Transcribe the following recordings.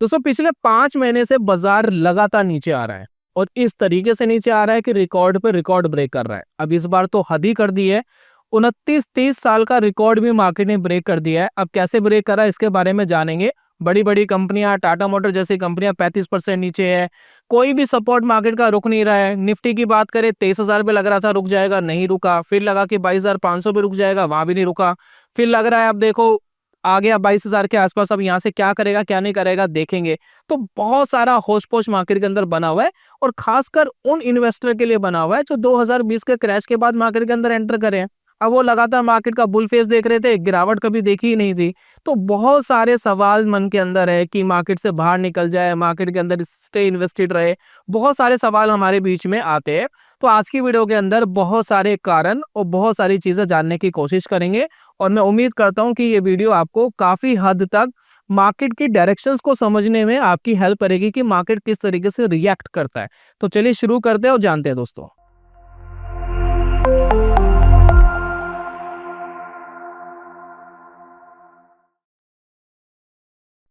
दोस्तों पिछले 5 महीने से बाजार लगातार नीचे आ रहा है और इस तरीके से नीचे आ रहा है कि रिकॉर्ड पे रिकॉर्ड ब्रेक कर रहा है। अब इस बार तो हद ही कर दी है, 29-30 साल का रिकॉर्ड भी मार्केट ने ब्रेक कर दिया है। अब कैसे ब्रेक कर रहा है इसके बारे में जानेंगे। बड़ी बड़ी कंपनियां, टाटा मोटर जैसी कंपनियां 35% नीचे है। कोई भी सपोर्ट मार्केट का रुक नहीं रहा है। निफ्टी की बात करें 23,000 पे लग रहा था रुक जाएगा, नहीं रुका। फिर लगा कि 22,500 पे रुक जाएगा, वहां भी नहीं रुका। फिर लग रहा है अब देखो आ गया 22,000 के आसपास। अब यहाँ से क्या करेगा क्या नहीं करेगा देखेंगे। तो बहुत सारा होश पोश मार्केट के अंदर बना हुआ है और खासकर उन इन्वेस्टर के लिए बना हुआ है जो 2020 के क्रैश के बाद मार्केट के अंदर एंटर करे हैं। अब वो लगातार मार्केट का बुल फेस देख रहे थे, गिरावट कभी देखी ही नहीं थी। तो बहुत सारे सवाल मन के अंदर है कि मार्केट से बाहर निकल जाए, मार्केट के अंदर स्टे इन्वेस्टेड रहे। बहुत सारे सवाल हमारे बीच में आते हैं। तो आज की वीडियो के अंदर बहुत सारे कारण और बहुत सारी चीजें जानने की कोशिश करेंगे और मैं उम्मीद करता हूं कि ये वीडियो आपको काफी हद तक मार्केट की डायरेक्शंस को समझने में आपकी हेल्प करेगी कि मार्केट किस तरीके से रिएक्ट करता है। तो चलिए शुरू करते हैं और जानते हैं दोस्तों।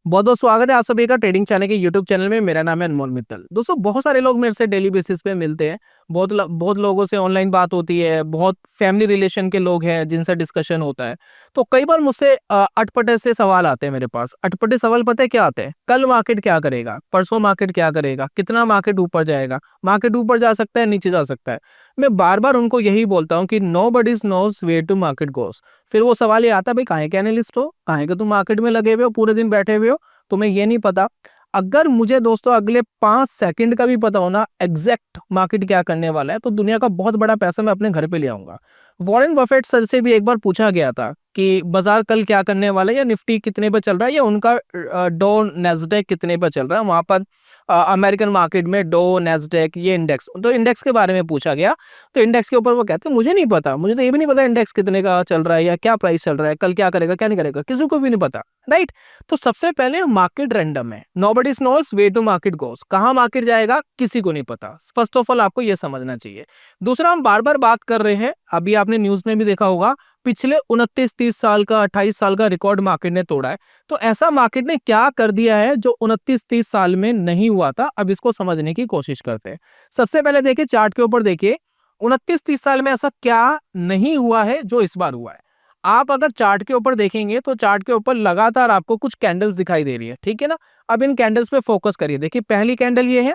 बहुत बहुत स्वागत है आप सभी का ट्रेडिंग चैनल के यूट्यूब चैनल में। मेरा नाम है अनमोल मित्तल। दोस्तों बहुत सारे लोग मेरे से डेली बेसिस पे मिलते हैं, बहुत लोगों से ऑनलाइन बात होती है, बहुत फैमिली रिलेशन के लोग हैं जिनसे डिस्कशन होता है। तो कई बार मुझसे अटपटे से सवाल आते हैं मेरे पास। अटपटे सवाल पता है क्या आते हैं? कल मार्केट क्या करेगा, परसों मार्केट क्या करेगा, कितना मार्केट ऊपर जाएगा, मार्केट ऊपर जा सकता है नीचे जा सकता है। मैं बार बार उनको यही बोलता हूँ कि nobody knows where to market goes. फिर वो सवाल ये आता है, भाई काहे के एनालिस्ट हो, काहे के तुम मार्केट में लगे हुए हो, पूरे दिन बैठे हुए हो, तुम्हें ये नहीं पता। अगर मुझे दोस्तों अगले 5 सेकंड का भी पता हो ना एग्जैक्ट मार्केट क्या करने वाला है, तो दुनिया का बहुत बड़ा पैसा मैं अपने घर पे ले आऊंगा। वॉरेन बफेट सर से भी एक बार पूछा गया था कि बाजार कल क्या करने वाला है, या निफ्टी कितने पे चल रहा है, या उनका डो नेस्डेक कितने पे चल रहा है। वहां पर अमेरिकन मार्केट में डो नेस्डेक ये इंडेक्स, तो इंडेक्स के बारे में पूछा गया। तो इंडेक्स के ऊपर वो कहते हैं मुझे नहीं पता, मुझे तो ये भी नहीं पता इंडेक्स कितने का चल रहा है या क्या प्राइस चल रहा है, कल क्या करेगा क्या नहीं करेगा, किसी को भी नहीं पता, राइट। तो सबसे पहले मार्केट रैंडम है, nobody knows way to market goes. कहां मार्केट जाएगा किसी को नहीं पता। फर्स्ट ऑफ ऑल आपको यह समझना चाहिए। दूसरा, हम बार बार बात कर रहे हैं, अभी आपने न्यूज में भी देखा होगा, पिछले 29-30 साल का 28 साल का रिकॉर्ड मार्केट ने तोड़ा है। तो ऐसा मार्केट ने क्या कर दिया है जो 29-30 साल में नहीं हुआ था? अब इसको समझने की कोशिश करते हैं। सबसे पहले देखिए चार्ट के ऊपर, देखिए 29-30 साल में ऐसा क्या नहीं हुआ है जो इस बार हुआ है। आप अगर चार्ट के ऊपर देखेंगे तो चार्ट के ऊपर लगातार आपको कुछ कैंडल्स दिखाई दे रही है, ठीक है ना। अब इन कैंडल्स पे फोकस करिए। देखिए पहली कैंडल ये है,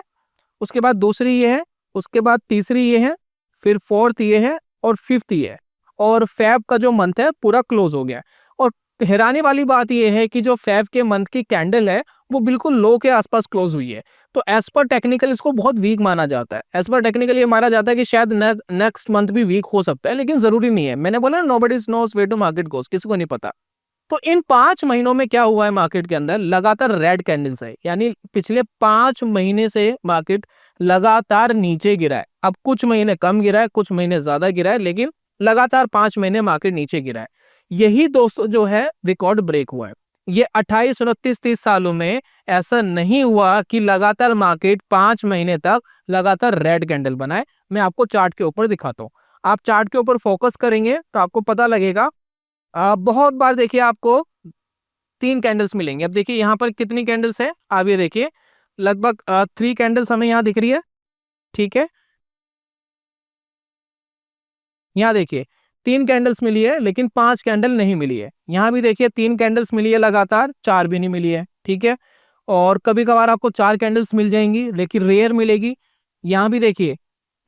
उसके बाद दूसरी ये है, उसके बाद तीसरी ये है, फिर फोर्थ ये है और फिफ्थ ये है। और फेब का जो मंथ है पूरा क्लोज हो गया। और हैरानी वाली बात यह है कि जो फेब के मंथ की कैंडल है वो बिल्कुल लो के आसपास क्लोज हुई है। तो एज पर टेक्निकल इसको बहुत वीक माना जाता है। एज पर टेक्निकल ये माना जाता है कि शायद नेक्स्ट मंथ भी वीक हो सकता है, लेकिन जरूरी नहीं है। मैंने बोला nobody knows where to market goes, किसी को नहीं पता। तो इन 5 महीनों में क्या हुआ है मार्केट के अंदर, लगातार रेड कैंडल्स है, यानी पिछले 5 महीने से मार्केट लगातार नीचे गिरा है। अब कुछ महीने कम गिरा है, कुछ महीने ज्यादा गिरा है, लेकिन लगातार 5 महीने मार्केट नीचे गिरा है। यही दोस्तों जो है रिकॉर्ड ब्रेक हुआ है। ये 28, 29, 30 सालों में ऐसा नहीं हुआ कि लगातार मार्केट 5 महीने तक लगातार रेड कैंडल बनाए। मैं आपको चार्ट के ऊपर दिखाता हूँ। आप चार्ट के ऊपर फोकस करेंगे तो आपको पता लगेगा। बहुत बार देखिए आपको 3 कैंडल्स मिलेंगे। अब देखिए यहाँ पर कितनी कैंडल्स है, आप ये देखिए लगभग 3 कैंडल्स हमें यहाँ दिख रही है, ठीक है। यहाँ देखिए 3 कैंडल्स मिली है, लेकिन 5 कैंडल नहीं मिली है। यहाँ भी देखिए 3 कैंडल्स मिली है लगातार, 4 भी नहीं मिली है, ठीक है। और कभी कभार आपको 4 कैंडल्स मिल जाएंगी, लेकिन रेयर मिलेगी। यहाँ भी देखिए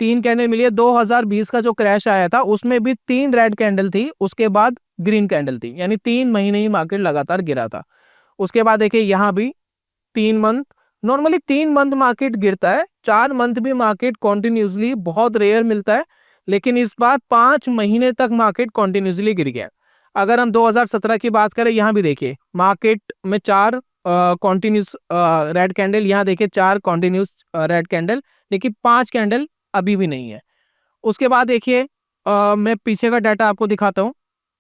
3 कैंडल मिली है। 2020 का जो क्रैश आया था उसमें भी 3 रेड कैंडल थी, उसके बाद ग्रीन कैंडल थी, यानी 3 महीने ही मार्केट लगातार गिरा था। उसके बाद देखिए यहाँ भी 3 मंथ, नॉर्मली 3 मंथ मार्केट गिरता है, 4 मंथ भी मार्केट कॉन्टिन्यूसली बहुत रेयर मिलता है, लेकिन इस बार 5 महीने तक मार्केट कॉन्टिन्यूसली गिर गया। अगर हम 2017 की बात करें, यहाँ भी देखिए मार्केट में 4 कॉन्टिन्यूस रेड कैंडल, यहाँ देखिए 4 कॉन्टिन्यूस रेड कैंडल, लेकिन 5 कैंडल अभी भी नहीं है। उसके बाद देखिए मैं पीछे का डाटा आपको दिखाता हूँ।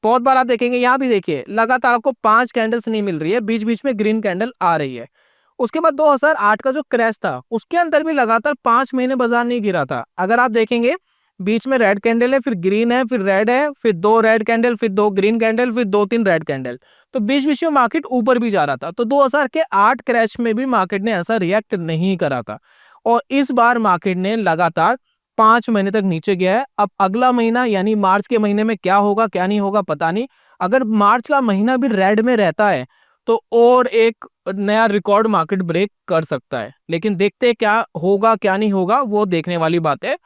बहुत बार आप देखेंगे यहाँ भी देखिए लगातार आपको 5 कैंडल्स नहीं मिल रही है, बीच बीच में ग्रीन कैंडल आ रही है। उसके बाद 2008 का जो क्रैश था उसके अंदर भी लगातार 5 महीने बाजार नहीं गिरा था। अगर आप देखेंगे बीच में रेड कैंडल है, फिर ग्रीन है, फिर रेड है, फिर 2 रेड कैंडल, फिर 2 ग्रीन कैंडल, फिर 2-3 रेड कैंडल। तो बीच बीच में मार्केट ऊपर भी जा रहा था। तो 2008 क्रैश में भी मार्केट ने ऐसा रिएक्ट नहीं करा था, और इस बार मार्केट ने लगातार 5 महीने तक नीचे गया है। अब अगला महीना यानी मार्च के महीने में क्या होगा क्या नहीं होगा पता नहीं। अगर मार्च का महीना भी रेड में रहता है तो और एक नया रिकॉर्ड मार्केट ब्रेक कर सकता है, लेकिन देखते हैं क्या होगा क्या नहीं होगा, वो देखने वाली बात है।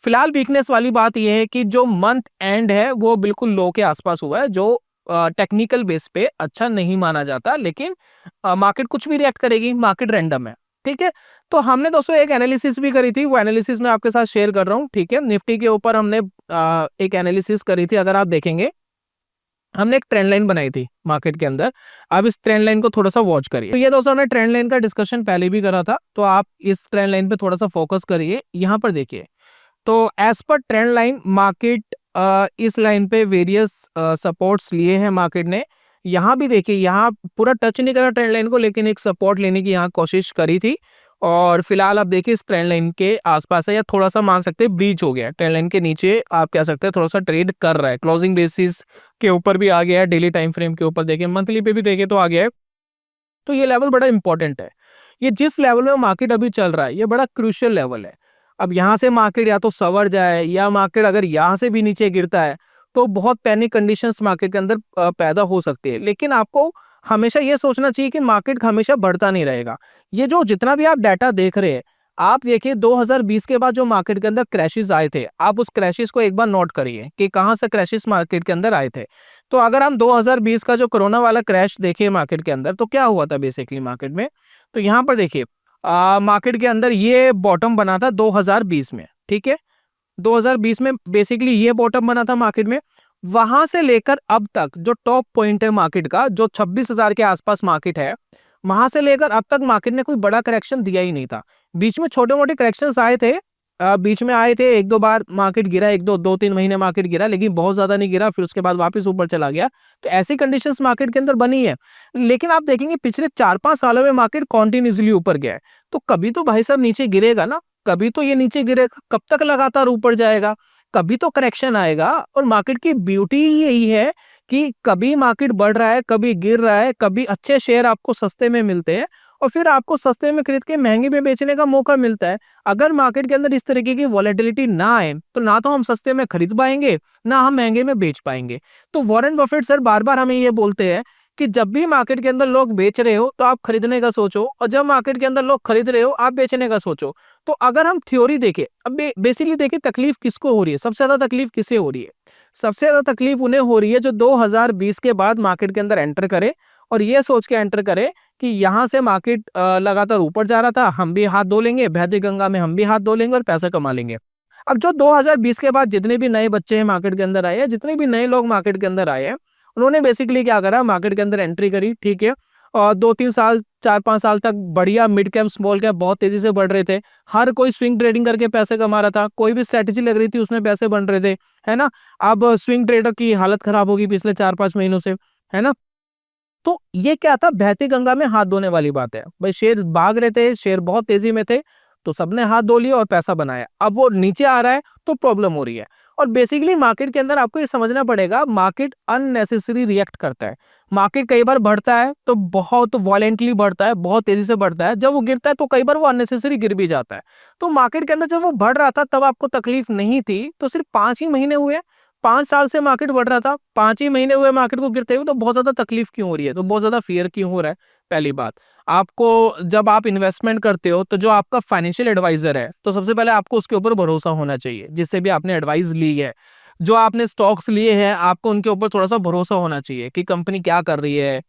फिलहाल वीकनेस वाली बात यह है कि जो मंथ एंड है वो बिल्कुल लो के आसपास हुआ है, जो टेक्निकल बेस पे अच्छा नहीं माना जाता, लेकिन मार्केट कुछ भी रिएक्ट करेगी, मार्केट रैंडम है। ठीक है, तो हमने दोस्तों एक एनालिसिस भी करी थी, वो एनालिसिस मैं आपके साथ शेयर कर रहा हूँ। ठीक है, निफ्टी के ऊपर हमने एक एनालिसिस करी थी। अगर आप देखेंगे हमने एक ट्रेंड लाइन बनाई थी मार्केट के अंदर। अब इस ट्रेंड लाइन को थोड़ा सा वॉच करिए। तो ये दोस्तों हमने ट्रेंड लाइन का डिस्कशन पहले भी करा था, तो आप इस ट्रेंड लाइन पे थोड़ा सा फोकस करिए। यहाँ पर देखिए, तो as per trend line market इस लाइन पे वेरियस सपोर्ट्स लिए हैं मार्केट ने। यहाँ भी देखिए, यहाँ पूरा टच नहीं करा ट्रेंड लाइन को, लेकिन एक सपोर्ट लेने की यहाँ कोशिश करी थी, और फिलहाल आप देखिए इस ट्रेंड लाइन के आसपास है, या थोड़ा सा मान सकते हैं ब्रीच हो गया ट्रेंड लाइन के नीचे। आप कह सकते हैं थोड़ा सा ट्रेड कर रहा है, क्लोजिंग बेसिस के ऊपर भी आ गया है, डेली टाइम फ्रेम के ऊपर देखिए, मंथली पे भी देखे तो आ गया है। तो ये लेवल बड़ा इंपॉर्टेंट है। ये जिस लेवल में मार्केट अभी चल रहा है ये बड़ा क्रूशियल लेवल है। अब यहाँ से मार्केट या तो सवर जाए, या मार्केट अगर यहाँ से भी नीचे गिरता है तो बहुत पैनिक कंडीशंस मार्केट के अंदर पैदा हो सकती है। लेकिन आपको हमेशा ये सोचना चाहिए कि मार्केट हमेशा बढ़ता नहीं रहेगा। ये जो जितना भी आप डाटा देख रहे हैं, आप देखिए 2020 के बाद जो मार्केट के अंदर क्रैशेस आए थे, आप उस क्रैशेस को एक बार नोट करिए कि कहां से क्रैशेस मार्केट के अंदर आए थे। तो अगर हम 2020 का जो कोरोना वाला क्रैश देखें मार्केट के अंदर, तो क्या हुआ था बेसिकली मार्केट में। तो यहाँ पर देखिए मार्केट के अंदर ये बॉटम बना था 2020 में। ठीक है, 2020 में बेसिकली ये बॉटम बना था मार्केट में। वहां से लेकर अब तक जो टॉप पॉइंट है मार्केट का, जो 26,000 के आसपास मार्केट है, वहां से लेकर अब तक मार्केट ने कोई बड़ा करेक्शन दिया ही नहीं था। बीच में छोटे मोटे करेक्शंस आए थे, बीच में आए थे, एक दो बार मार्केट गिरा, एक दो दो तीन महीने मार्केट गिरा, लेकिन बहुत ज्यादा नहीं गिरा, फिर उसके बाद वापस ऊपर चला गया। तो ऐसी कंडीशंस मार्केट के अंदर बनी है। लेकिन आप देखेंगे पिछले 4-5 सालों में मार्केट कॉन्टिन्यूसली ऊपर गया है। तो कभी तो भाई साहब नीचे गिरेगा ना, कभी तो ये नीचे गिरेगा, कब तक लगातार ऊपर जाएगा, कभी तो करेक्शन आएगा। और मार्केट की ब्यूटी ही यही है कि कभी मार्केट बढ़ रहा है, कभी गिर रहा है, कभी अच्छे शेयर आपको सस्ते में मिलते हैं, और फिर आपको सस्ते में खरीद के महंगे में बेचने का मौका मिलता है। अगर मार्केट के अंदर इस तरीके की वॉलेटिलिटी ना आए तो ना तो हम सस्ते में खरीद पाएंगे, ना हम महंगे में बेच पाएंगे। तो वॉरेन बफेट सर बार बार हमें ये बोलते हैं कि जब भी मार्केट के अंदर लोग बेच रहे हो तो आप खरीदने का सोचो, और जब मार्केट के अंदर लोग खरीद रहे हो आप बेचने का सोचो। तो अगर हम थ्योरी देखें, अब बेसिकली देखिए तकलीफ किसको हो रही है, सबसे ज्यादा तकलीफ किसे हो रही है। सबसे ज्यादा तकलीफ उन्हें हो रही है जो 2020 के बाद मार्केट के अंदर एंटर करे, और ये सोच के एंटर करे कि यहाँ से मार्केट लगातार ऊपर जा रहा था, हम भी हाथ धो लेंगे, बहती गंगा में हम भी हाथ धो लेंगे और पैसा कमा लेंगे। अब जो 2020 के बाद जितने भी नए बच्चे हैं मार्केट के अंदर आए हैं, जितने भी नए लोग मार्केट के अंदर आए हैं, उन्होंने बेसिकली क्या करा, मार्केट के अंदर एंट्री करी। ठीक है, और 2-3 साल 4-5 साल तक बढ़िया मिड कैप स्मॉल कैप बहुत तेजी से बढ़ रहे थे। हर कोई स्विंग ट्रेडिंग करके पैसे कमा रहा था, कोई भी स्ट्रेटेजी लग रही थी उसमें पैसे बन रहे थे, है ना। अब स्विंग ट्रेडर की हालत खराब होगी पिछले 4-5 महीनों से, है ना। तो ये क्या था, बहती गंगा में हाथ धोने वाली बात है भाई। शेयर भाग रहे थे, शेयर बहुत तेजी में थे, तो सबने हाथ धो लिया और पैसा बनाया। अब वो नीचे आ रहा है तो प्रॉब्लम हो रही है। और बेसिकली मार्केट के अंदर आपको ये समझना पड़ेगा, मार्केट अननेसेसरी रिएक्ट करता है। मार्केट कई बार बढ़ता है तो बहुत वॉलेंटली बढ़ता है, बहुत तेजी से बढ़ता है। जब वो गिरता है तो कई बार वो अननेसेसरी गिर भी जाता है। तो मार्केट के अंदर जब वो बढ़ रहा था तब आपको तकलीफ नहीं थी, तो सिर्फ 5 ही महीने हुए, 5 साल से मार्केट बढ़ रहा था, 5 ही महीने हुए मार्केट को गिरते हुए, तो बहुत ज्यादा तकलीफ क्यों हो रही है, तो बहुत ज्यादा फियर क्यों हो रहा है। पहली बात, आपको जब आप इन्वेस्टमेंट करते हो तो जो आपका फाइनेंशियल एडवाइजर है, तो सबसे पहले आपको उसके ऊपर भरोसा होना चाहिए, जिससे भी आपने एडवाइस ली है। जो आपने स्टॉक्स लिए हैं आपको उनके ऊपर थोड़ा सा भरोसा होना चाहिए कि कंपनी क्या कर रही है।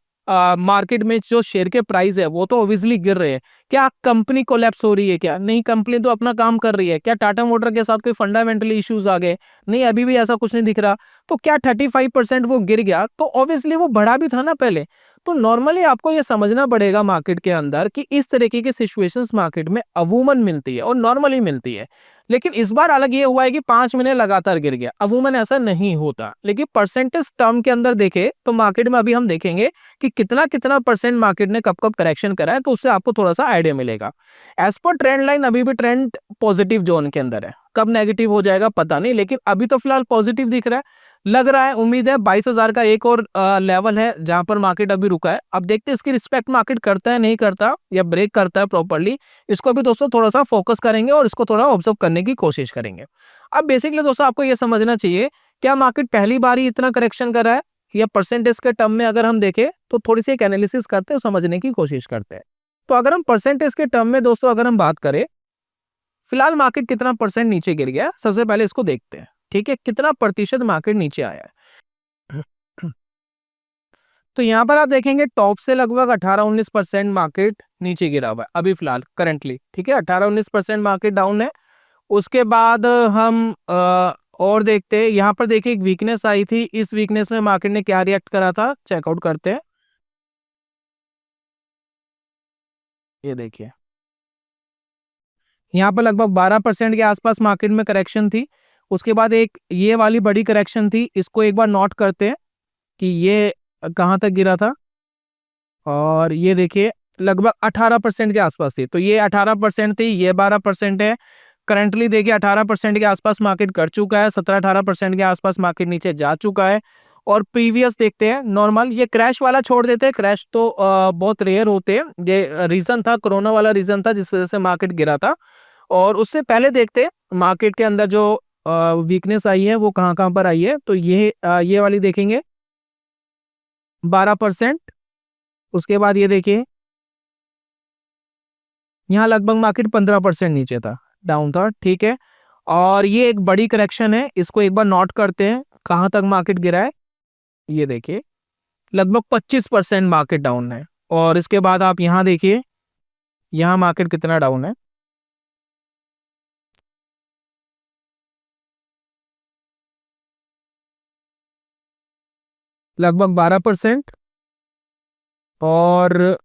मार्केट में जो शेयर के प्राइस है वो तो ऑब्वियसली गिर रहे हैं, क्या कंपनी कोलैप्स हो रही है, क्या नहीं, कंपनी तो अपना काम कर रही है, क्या टाटा मोटर के साथ कोई फंडामेंटली इश्यूज आ गए, नहीं, अभी भी ऐसा कुछ नहीं दिख रहा। तो क्या 35% वो गिर गया, तो ऑब्वियसली वो बढ़ा भी था ना पहले। तो नॉर्मली आपको ये समझना पड़ेगा मार्केट के अंदर कि इस तरीके की सिचुएशंस मार्केट में अमूमन मिलती है और नॉर्मली मिलती है। लेकिन इस बार अलग ये हुआ है कि 5 महीने लगातार गिर गया, अमूमन ऐसा नहीं होता। लेकिन परसेंटेज टर्म के अंदर देखे तो मार्केट में अभी हम देखेंगे कि कितना कितना परसेंट मार्केट ने कब कब करेक्शन करा है, तो उससे आपको थोड़ा सा आइडिया मिलेगा। एज पर ट्रेंड लाइन अभी भी ट्रेंड पॉजिटिव जोन के अंदर है, कब नेगेटिव हो जाएगा पता नहीं, लेकिन अभी तो फिलहाल पॉजिटिव दिख रहा है। लग रहा है, उम्मीद है 22,000 का एक और लेवल है जहां पर मार्केट अभी रुका है। अब देखते हैं इसकी रिस्पेक्ट मार्केट करता है नहीं करता या ब्रेक करता है प्रॉपर्ली। इसको भी दोस्तों थोड़ा सा फोकस करेंगे और इसको थोड़ा ऑब्जर्व करने की कोशिश करेंगे। अब बेसिकली दोस्तों आपको ये समझना चाहिए, क्या मार्केट पहली बार ही इतना करेक्शन कर रहा है या परसेंटेज के टर्म में अगर हम देखें तो थोड़ी सी एक एनालिसिस करते हैं, समझने की कोशिश करते हैं। तो अगर हम परसेंटेज के टर्म में दोस्तों अगर हम बात करें, फिलहाल मार्केट कितना परसेंट नीचे गिर गया, सबसे पहले इसको देखते हैं। ठीक है, कितना प्रतिशत मार्केट नीचे आया है। तो यहां पर आप देखेंगे टॉप से लगभग 18-19% मार्केट नीचे गिरा हुआ है अभी फिलहाल करंटली। ठीक है, 18-19% मार्केट डाउन है। उसके बाद हम और देखते हैं, यहां पर देखिए एक वीकनेस आई थी, इस वीकनेस में मार्केट ने क्या रिएक्ट करा था चेकआउट करते हैं। ये देखिए यहाँ पर लगभग 12% के आसपास मार्केट में करेक्शन थी। उसके बाद एक ये वाली बड़ी करेक्शन थी, इसको एक बार नोट करते हैं कि ये कहाँ तक गिरा था। और ये देखिए लगभग 18% के आसपास थी, तो ये 18% थी, ये 12% है। करंटली देखिए 18% के आसपास मार्केट कर चुका है, 17-18% के आसपास मार्केट नीचे जा चुका है। और प्रीवियस देखते हैं नॉर्मल, ये क्रैश वाला छोड़ देते हैं, क्रैश तो बहुत रेयर होते हैं। ये रीजन था, कोरोना वाला रीजन था जिस वजह से मार्केट गिरा था। और उससे पहले देखते हैं मार्केट के अंदर जो वीकनेस आई है वो कहाँ कहाँ पर आई है। तो ये वाली देखेंगे 12%। उसके बाद ये देखिए यहाँ लगभग मार्केट 15% नीचे था, डाउन था। ठीक है, और ये एक बड़ी करेक्शन है, इसको एक बार नोट करते हैं कहाँ तक मार्केट गिरा है। ये देखिए लगभग 25% मार्केट डाउन है। और इसके बाद आप यहाँ देखिए यहाँ मार्केट कितना डाउन है, लगभग 12%। और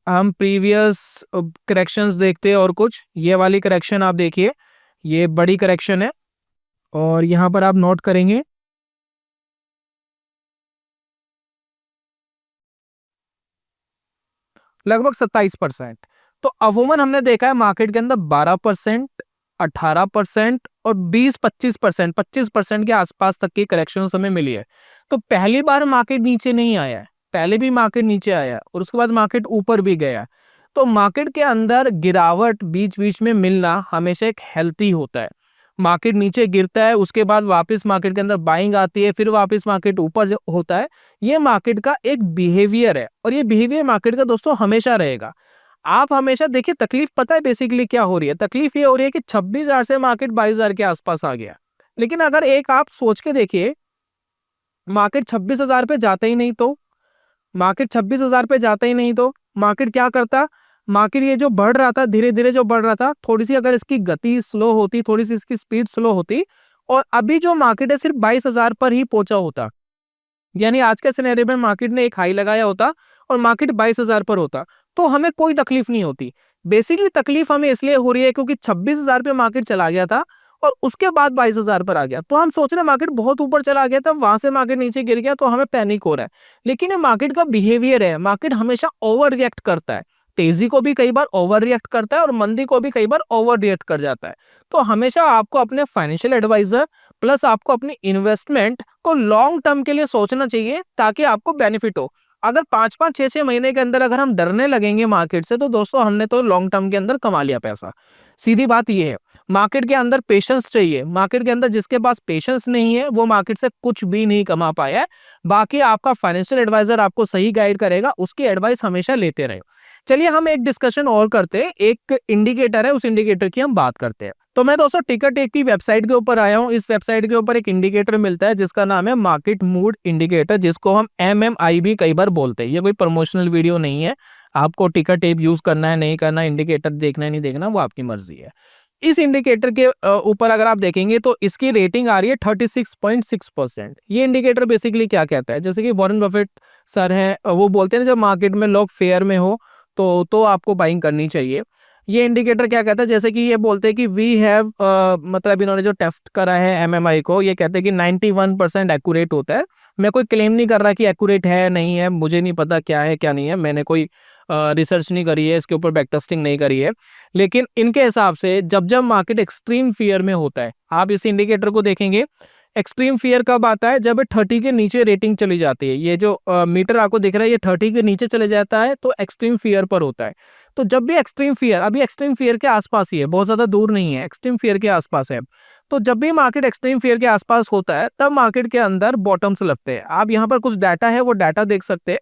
हम प्रीवियस करेक्शंस देखते हैं और कुछ, ये वाली करेक्शन आप देखिए, ये बड़ी करेक्शन है। और यहाँ पर आप नोट करेंगे लगभग 27%। तो अमूमन हमने देखा है मार्केट के अंदर 12%, 18% और 20-25%, 25% के आसपास तक की करेक्शन हमें मिली है। तो पहली बार मार्केट नीचे नहीं आया है, पहले भी मार्केट नीचे आया है और उसके बाद मार्केट ऊपर भी गया है। तो मार्केट के अंदर गिरावट बीच बीच में मिलना हमेशा एक हेल्थी होता है। मार्केट नीचे गिरता है, उसके बाद वापस मार्केट के अंदर बाइंग आती है, फिर वापस मार्केट ऊपर होता है। ये मार्केट का एक बिहेवियर है और ये बिहेवियर मार्केट का दोस्तों हमेशा रहेगा। आप हमेशा देखिए, तकलीफ पता है बेसिकली क्या हो रही है, तकलीफ ये हो रही है कि 26,000 से मार्केट 22,000 के आसपास आ गया। लेकिन अगर एक आप सोच के देखिए, मार्केट 26,000 पे जाता ही नहीं तो, मार्केट 26,000 पे जाता ही नहीं तो मार्केट क्या करता, मार्केट ये जो बढ़ रहा था धीरे धीरे जो बढ़ रहा था, थोड़ी सी अगर इसकी गति स्लो होती, थोड़ी सी इसकी स्पीड स्लो होती और अभी जो मार्केट है सिर्फ 22,000 पर ही पहुंचा होता, यानी आज के सिनेरियो में मार्केट ने एक हाई लगाया होता और मार्केट 22,000 पर होता, तो हमें कोई तकलीफ नहीं होती। बेसिकली तकलीफ हमें इसलिए हो रही है क्योंकि 26,000 पे मार्केट चला गया था और उसके बाद 22,000 पर आ गया, तो हम सोच रहे हैं मार्केट बहुत ऊपर चला गया था, वहां से मार्केट नीचे गिर गया तो हमें पैनिक हो रहा है। लेकिन ये मार्केट का बिहेवियर है, मार्केट हमेशा ओवर रिएक्ट करता है, तेजी को भी कई बार ओवर रिएक्ट करता है और मंदी को भी कई बार ओवर रिएक्ट कर जाता है। तो हमेशा आपको अपने फाइनेंशियल एडवाइजर प्लस आपको अपनी इन्वेस्टमेंट को लॉन्ग टर्म के लिए सोचना चाहिए ताकि आपको बेनिफिट हो। अगर 5-5, 6-6 महीने के अंदर अगर हम डरने लगेंगे मार्केट से, तो दोस्तों हमने तो लॉन्ग टर्म के अंदर कमा लिया पैसा। सीधी बात ये है, मार्केट के अंदर पेशेंस चाहिए। मार्केट के अंदर जिसके पास पेशेंस नहीं है वो मार्केट से कुछ भी नहीं कमा पाया है। बाकी आपका फाइनेंशियल एडवाइजर आपको सही गाइड करेगा, उसकी एडवाइस हमेशा लेते रहे। चलिए हम एक डिस्कशन और करते हैं, एक इंडिकेटर है, उस इंडिकेटर की हम बात करते हैं। तो मैं दोस्तों टिकर टेक की वेबसाइट के ऊपर आया हूं। इस वेबसाइट के ऊपर एक इंडिकेटर मिलता है जिसका नाम है मार्केट मूड इंडिकेटर, जिसको हम MMI भी कई बार बोलते हैं। ये कोई प्रमोशनल वीडियो नहीं है, आपको टिकर टेप यूज करना है नहीं करना, इंडिकेटर देखना है नहीं देखना, वो आपकी मर्जी है। इस इंडिकेटर के ऊपर अगर आप देखेंगे तो इसकी रेटिंग आ रही है 36.6%। ये इंडिकेटर बेसिकली क्या कहता है, जैसे कि वॉरेन बफेट सर हैं, वो बोलते हैं जब मार्केट में लोग फेयर में हो तो आपको बाइंग करनी चाहिए। ये इंडिकेटर क्या कहता है, जैसे कि ये बोलते हैं कि वी हैव मतलब इन्होंने जो टेस्ट करा है MMI को, ये कहते हैं कि 91% एक्यूरेट होता है। मैं कोई क्लेम नहीं कर रहा कि एक्यूरेट है नहीं है, मुझे नहीं पता क्या है क्या नहीं है, मैंने कोई रिसर्च नहीं करी है इसके ऊपर, बैक टेस्टिंग नहीं करी है। लेकिन इनके हिसाब से जब जब मार्केट एक्सट्रीम फियर में होता है, आप इस इंडिकेटर को देखेंगे, एक्सट्रीम फियर कब आता है? जब 30 के नीचे रेटिंग चली जाती है। ये जो मीटर आपको दिख रहा है, ये 30 के नीचे चले जाता है तो एक्सट्रीम फियर पर होता है। तो जब भी एक्सट्रीम फियर, अभी एक्सट्रीम फियर के आसपास ही है, बहुत ज्यादा दूर नहीं है, एक्सट्रीम फियर के आसपास है। तो जब भी मार्केट एक्सट्रीम फियर के आसपास होता है तब मार्केट के अंदर बॉटम्स लगते हैं। आप यहाँ पर कुछ डाटा है, वो डाटा देख सकते हैं।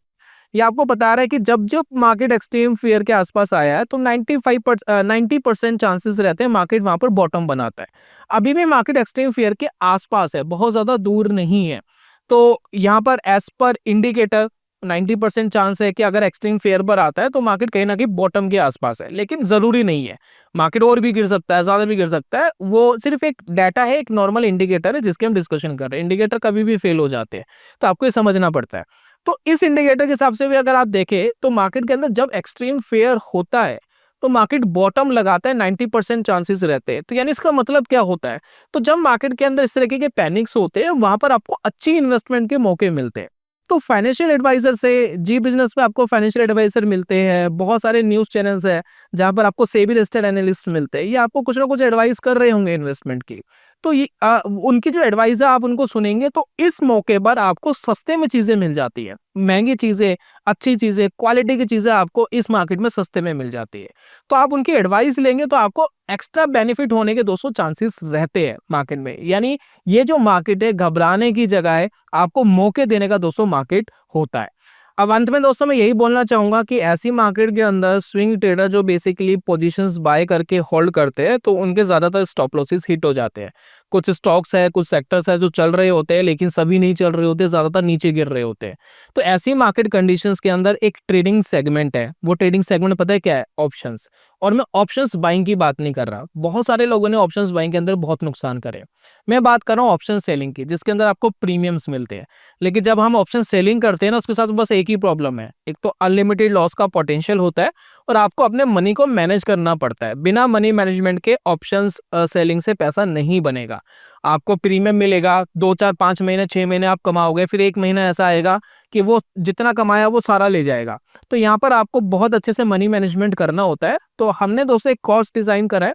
ये आपको बता रहा है कि जब जब मार्केट एक्सट्रीम फियर के आसपास आया है तो 90% चांसेस रहते हैं मार्केट वहां पर बॉटम बनाता है। अभी भी मार्केट एक्सट्रीम फियर के आसपास है, बहुत ज्यादा दूर नहीं है। तो यहाँ पर एज पर इंडिकेटर 90% चांस है कि अगर एक्सट्रीम फेयर पर आता है तो मार्केट कहीं ना कहीं बॉटम के आसपास है, लेकिन जरूरी नहीं है। मार्केट और भी गिर सकता है, ज्यादा भी गिर सकता है। वो सिर्फ एक डाटा है, एक नॉर्मल इंडिकेटर है जिसके हम डिस्कशन कर रहे हैं। इंडिकेटर कभी भी फेल हो जाते हैं, तो आपको ये समझना पड़ता है। तो इस इंडिकेटर के हिसाब से भी अगर आप देखें तो मार्केट के अंदर जब एक्सट्रीम फेयर होता है तो मार्केट बॉटम लगाता है, 90% चांसेस रहते हैं। तो यानी इसका मतलब क्या होता है? तो जब मार्केट के अंदर इस तरीके के पैनिक्स होते हैं वहां पर आपको अच्छी इन्वेस्टमेंट के मौके मिलते हैं। तो फाइनेंशियल एडवाइजर से, जी बिजनेस में आपको फाइनेंशियल एडवाइजर मिलते हैं, बहुत सारे न्यूज चैनल्स हैं जहां पर आपको सेबी लिस्टेड एनालिस्ट मिलते हैं। ये आपको कुछ ना कुछ एडवाइस कर रहे होंगे इन्वेस्टमेंट की। तो ये उनकी जो एडवाइस है आप उनको सुनेंगे तो इस मौके पर आपको सस्ते में चीजें मिल जाती है। महंगी चीजें, अच्छी चीजें, क्वालिटी की चीजें आपको इस मार्केट में सस्ते में मिल जाती है। तो आप उनकी एडवाइस लेंगे तो आपको एक्स्ट्रा बेनिफिट होने के दोस्तों चांसेस रहते हैं मार्केट में। यानी ये जो मार्केट है, घबराने की जगह है, आपको मौके देने का दोस्तों मार्केट होता है। अब अंत में दोस्तों मैं यही बोलना चाहूंगा कि ऐसी मार्केट के अंदर स्विंग ट्रेडर जो बेसिकली पोजीशंस बाय करके होल्ड करते हैं तो उनके ज्यादातर स्टॉप लॉसेस हिट हो जाते हैं। कुछ स्टॉक्स है, कुछ सेक्टर्स है जो चल रहे होते हैं लेकिन सभी नहीं चल रहे होते, ज्यादातर नीचे गिर रहे होते हैं। तो ऐसी मार्केट कंडीशंस के अंदर एक ट्रेडिंग सेगमेंट है। वो ट्रेडिंग सेगमेंट पता है क्या है? ऑप्शंस। और मैं ऑप्शंस बाइंग की बात नहीं कर रहा। बहुत सारे लोगों ने ऑप्शंस बाइंग के अंदर बहुत नुकसान करे। मैं बात कर रहा हूँ ऑप्शन सेलिंग की, जिसके अंदर आपको प्रीमियम्स मिलते हैं। लेकिन जब हम ऑप्शन सेलिंग करते हैं ना, उसके साथ बस एक ही प्रॉब्लम है। एक तो अनलिमिटेड लॉस का पोटेंशियल होता है और आपको अपने मनी को मैनेज करना पड़ता है। बिना मनी मैनेजमेंट के ऑप्शंस सेलिंग से पैसा नहीं बनेगा। आपको प्रीमियम मिलेगा, 2 4 5 महीने 6 महीने आप कमाओगे, फिर एक महीना ऐसा आएगा कि वो जितना कमाया वो सारा ले जाएगा। तो यहाँ पर आपको बहुत अच्छे से मनी मैनेजमेंट करना होता है। तो हमने दोस्तों एक कोर्स डिजाइन करा है।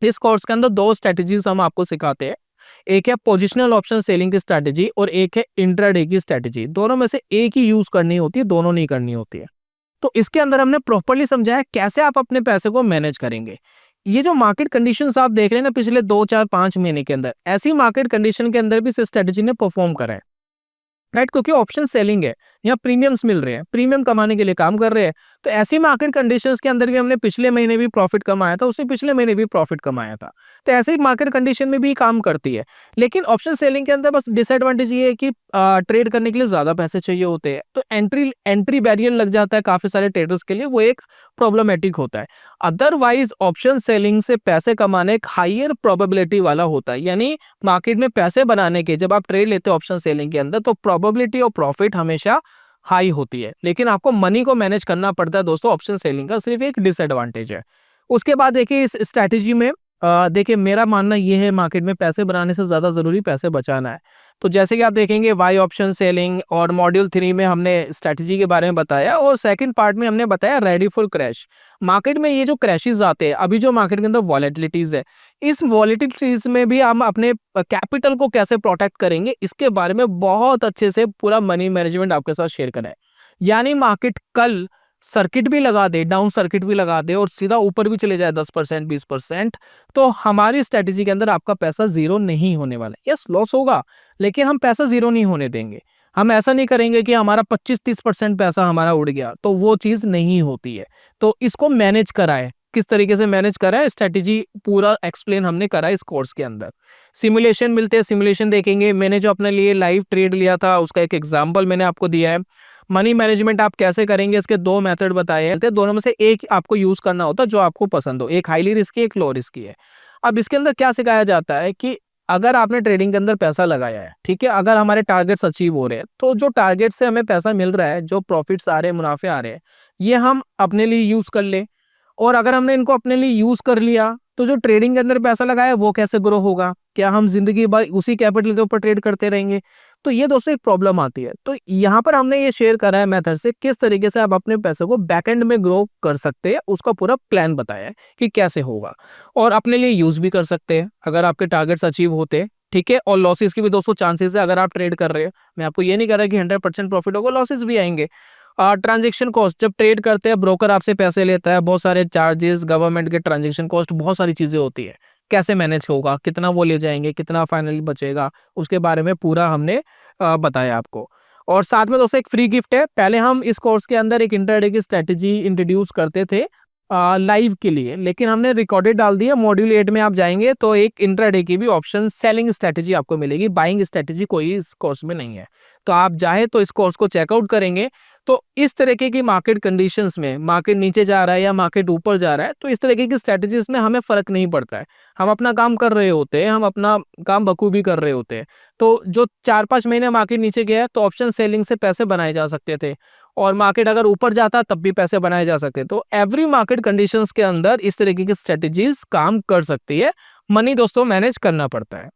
इस कोर्स के अंदर दो स्ट्रेटेजीज हम आपको सिखाते हैं। एक है पोजिशनल ऑप्शन सेलिंग की स्ट्रेटेजी और एक है इंट्राडे की स्ट्रेटेजी। दोनों में से एक ही यूज करनी होती है, दोनों नहीं करनी होती है। तो इसके अंदर हमने प्रॉपर्ली समझाया कैसे आप अपने पैसे को मैनेज करेंगे। ये जो मार्केट कंडीशंस आप देख रहे हैं ना पिछले 2 4 5 महीने के अंदर, ऐसी मार्केट कंडीशन के अंदर भी इस स्ट्रेटेजी ने परफॉर्म करा है, राइट? क्योंकि ऑप्शन सेलिंग है, यहाँ प्रीमियम्स मिल रहे हैं, प्रीमियम कमाने के लिए काम कर रहे हैं। तो ऐसी मार्केट कंडीशंस के अंदर भी हमने पिछले महीने भी प्रॉफिट कमाया था, उससे पिछले महीने भी प्रॉफिट कमाया था। तो ऐसे ही मार्केट कंडीशन में भी काम करती है। लेकिन ऑप्शन सेलिंग के अंदर बस डिसएडवांटेज ये है कि ट्रेड करने के लिए ज्यादा पैसे चाहिए होते हैं, तो एंट्री बैरियर लग जाता है काफी सारे ट्रेडर्स के लिए, वो एक प्रॉब्लमेटिक होता है। अदरवाइज ऑप्शन सेलिंग से पैसे कमाने एक हायर प्रोबेबिलिटी वाला होता है। यानी मार्केट में पैसे बनाने के जब आप ट्रेड लेते हो ऑप्शन सेलिंग के अंदर तो प्रोबेबिलिटी ऑफ प्रॉफिट हमेशा हाई होती है। लेकिन आपको मनी को मैनेज करना पड़ता है दोस्तों। ऑप्शन सेलिंग का सिर्फ एक डिसएडवांटेज है। उसके बाद देखिए इस स्ट्रैटेजी में देखिए मेरा मानना ये है मार्केट में पैसे बनाने से ज्यादा जरूरी पैसे बचाना है। तो जैसे कि आप देखेंगे वाई ऑप्शन सेलिंग और मॉड्यूल 3 में हमने स्ट्रैटेजी के बारे में बताया और सेकंड पार्ट में हमने बताया रेडी फॉर क्रैश। मार्केट में ये जो क्रैशेस आते हैं, अभी जो मार्केट के अंदर वॉलेटिलिटीज है, इस वॉलेटिलिटीज में भी हम अपने कैपिटल को कैसे प्रोटेक्ट करेंगे इसके बारे में बहुत अच्छे से पूरा मनी मैनेजमेंट आपके साथ शेयर करें। यानी मार्केट कल सर्किट भी लगा दे, डाउन सर्किट भी लगा दे और सीधा ऊपर भी चले जाए 10% 20%, तो हमारी स्ट्रेटेजी के अंदर आपका पैसा जीरो नहीं होने वाला है। यस लॉस होगा लेकिन हम पैसा जीरो नहीं होने देंगे। हम ऐसा नहीं करेंगे कि हमारा 25-30% पैसा हमारा उड़ गया, तो वो चीज नहीं होती है। तो इसको मैनेज कराए, किस तरीके से मैनेज कराए, स्ट्रेटेजी पूरा एक्सप्लेन हमने करा इस कोर्स के अंदर। सिमुलेशन मिलते हैं, सिमुलेशन देखेंगे। मैंने जो अपने लिए लाइव ट्रेड लिया था उसका एक एग्जाम्पल मैंने आपको दिया है। मनी मैनेजमेंट आप कैसे करेंगे इसके दो मेथड बताए हैं। दोनों में से एक आपको यूज करना होता है जो आपको पसंद हो। एक हाईली रिस्की, एक लो रिस्की है। अब इसके अंदर क्या सिखाया जाता है कि अगर आपने ट्रेडिंग के अंदर पैसा लगाया है, ठीक है, अगर हमारे टारगेट्स अचीव हो रहे हैं तो जो टारगेट से हमें पैसा मिल रहा है, जो प्रॉफिट्स आ रहे हैं, मुनाफे आ रहे हैं, ये हम अपने लिए यूज कर ले। और अगर हमने इनको अपने लिए यूज कर लिया तो जो ट्रेडिंग के अंदर पैसा लगाया वो कैसे ग्रो होगा? क्या हम जिंदगी भर उसी कैपिटल के ऊपर ट्रेड करते रहेंगे? तो ये दोस्तों एक प्रॉब्लम आती है। तो यहाँ पर हमने ये शेयर करा है मेथड से किस तरीके से आप अपने पैसे को बैकएंड में ग्रो कर सकते हैं, उसका पूरा प्लान बताया है कि कैसे होगा। और अपने लिए यूज भी कर सकते हैं अगर आपके टारगेट्स अचीव होते हैं, ठीक है। और लॉसेस की भी दोस्तों चांसेस है अगर आप ट्रेड कर रहे हो। मैं आपको ये नहीं कर रहा कि 100% प्रॉफिट होगा, लॉसेस भी आएंगे। ट्रांजेक्शन कॉस्ट, जब ट्रेड करते हैं ब्रोकर आपसे पैसे लेता है, बहुत सारे चार्जेस, गवर्नमेंट के ट्रांजेक्शन कॉस्ट, बहुत सारी चीजें होती है। कैसे मैनेज होगा, कितना वो ले जाएंगे, कितना फाइनली बचेगा, उसके बारे में पूरा हमने बताया आपको। और साथ में दोस्तों एक फ्री गिफ्ट है। पहले हम इस कोर्स के अंदर एक इंट्राडे की स्ट्रेटेजी इंट्रोड्यूस करते थे लाइव के लिए, लेकिन हमने रिकॉर्डेड डाल दिया। मॉड्यूल 8 में आप जाएंगे तो एक इंट्राडे की भी ऑप्शन सेलिंग स्ट्रेटेजी आपको मिलेगी, बाइंग स्ट्रेटेजी कोई इस कोर्स में नहीं है। तो आप चाहे तो इस कोर्स को चेकआउट करेंगे तो इस तरीके की मार्केट कंडीशंस में, मार्केट नीचे जा रहा है या मार्केट ऊपर जा रहा है, तो इस तरीके की स्ट्रेटेजीज में हमें फर्क नहीं पड़ता है। हम अपना काम कर रहे होते हैं, हम अपना काम बखूबी कर रहे होते हैं। तो जो 4-5 महीने मार्केट नीचे गया तो ऑप्शन सेलिंग से पैसे बनाए जा सकते थे, और मार्केट अगर ऊपर जाता तब भी पैसे बनाए जा सकते। तो एवरी मार्केट कंडीशंस के अंदर इस तरीके की स्ट्रेटेजीज काम कर सकती है। मनी दोस्तों मैनेज करना पड़ता है।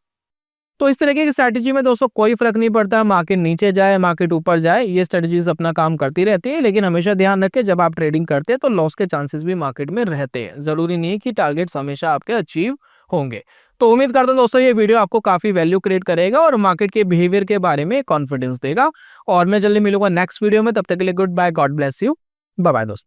तो इस तरीके की स्ट्रैटेजी में दोस्तों कोई फर्क नहीं पड़ता, मार्केट नीचे जाए मार्केट ऊपर जाए, ये स्ट्रेटजीज अपना काम करती रहती है। लेकिन हमेशा ध्यान रखें जब आप ट्रेडिंग करते हैं तो लॉस के चांसेस भी मार्केट में रहते हैं। जरूरी नहीं है कि टारगेट्स हमेशा आपके अचीव होंगे। तो उम्मीद करता हूं दोस्तों ये वीडियो आपको काफी वैल्यू क्रिएट करेगा और मार्केट के बिहेवियर के बारे में कॉन्फिडेंस देगा। और मैं जल्दी मिलूंगा नेक्स्ट वीडियो में, तब तक के लिए good bye, God bless you, bye bye दोस्तों।